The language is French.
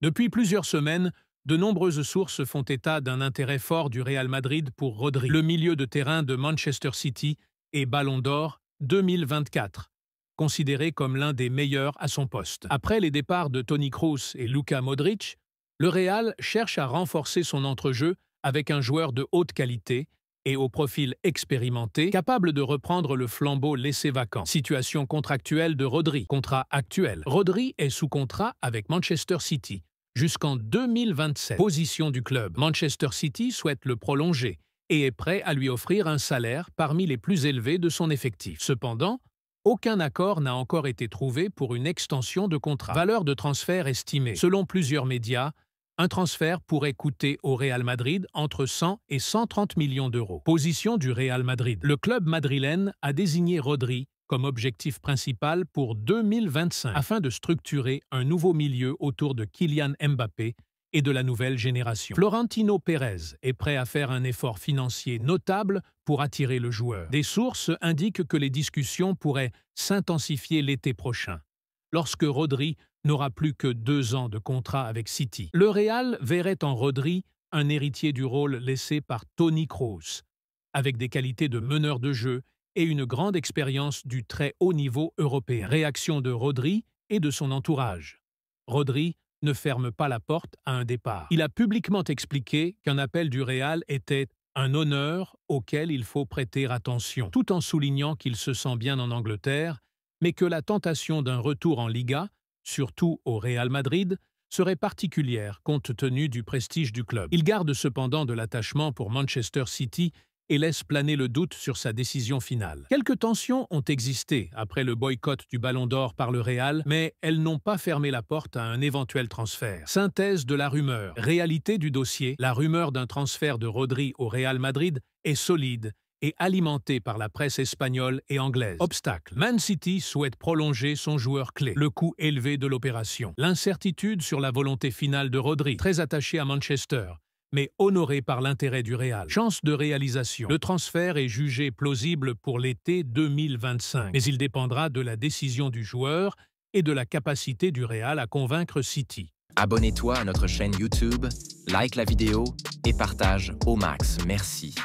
Depuis plusieurs semaines, de nombreuses sources font état d'un intérêt fort du Real Madrid pour Rodri, le milieu de terrain de Manchester City et Ballon d'Or 2024, considéré comme l'un des meilleurs à son poste. Après les départs de Toni Kroos et Luka Modric, le Real cherche à renforcer son entrejeu avec un joueur de haute qualité et au profil expérimenté, capable de reprendre le flambeau laissé vacant. Situation contractuelle de Rodri. Contrat actuel. Rodri est sous contrat avec Manchester City jusqu'en 2027. Position du club. Manchester City souhaite le prolonger et est prêt à lui offrir un salaire parmi les plus élevés de son effectif. Cependant, aucun accord n'a encore été trouvé pour une extension de contrat. Valeur de transfert estimée. Selon plusieurs médias, un transfert pourrait coûter au Real Madrid entre 100 et 130 millions d'euros. Position du Real Madrid. Le club madrilène a désigné Rodri comme objectif principal pour 2025 afin de structurer un nouveau milieu autour de Kylian Mbappé et de la nouvelle génération. Florentino Pérez est prêt à faire un effort financier notable pour attirer le joueur. Des sources indiquent que les discussions pourraient s'intensifier l'été prochain, lorsque Rodri n'aura plus que 2 ans de contrat avec City. Le Real verrait en Rodri un héritier du rôle laissé par Toni Kroos, avec des qualités de meneur de jeu et une grande expérience du très haut niveau européen. Réaction de Rodri et de son entourage. Rodri ne ferme pas la porte à un départ. Il a publiquement expliqué qu'un appel du Real était un honneur auquel il faut prêter attention, tout en soulignant qu'il se sent bien en Angleterre, mais que la tentation d'un retour en Liga, surtout au Real Madrid, serait particulière compte tenu du prestige du club. Il garde cependant de l'attachement pour Manchester City et laisse planer le doute sur sa décision finale. Quelques tensions ont existé après le boycott du Ballon d'Or par le Real, mais elles n'ont pas fermé la porte à un éventuel transfert. Synthèse de la rumeur. Réalité du dossier, la rumeur d'un transfert de Rodri au Real Madrid est solide et alimentée par la presse espagnole et anglaise. Obstacle. Man City souhaite prolonger son joueur clé. Le coût élevé de l'opération. L'incertitude sur la volonté finale de Rodri, très attaché à Manchester, mais honoré par l'intérêt du Real. Chance de réalisation. Le transfert est jugé plausible pour l'été 2025, mais il dépendra de la décision du joueur et de la capacité du Real à convaincre City. Abonne-toi à notre chaîne YouTube, like la vidéo et partage au max. Merci.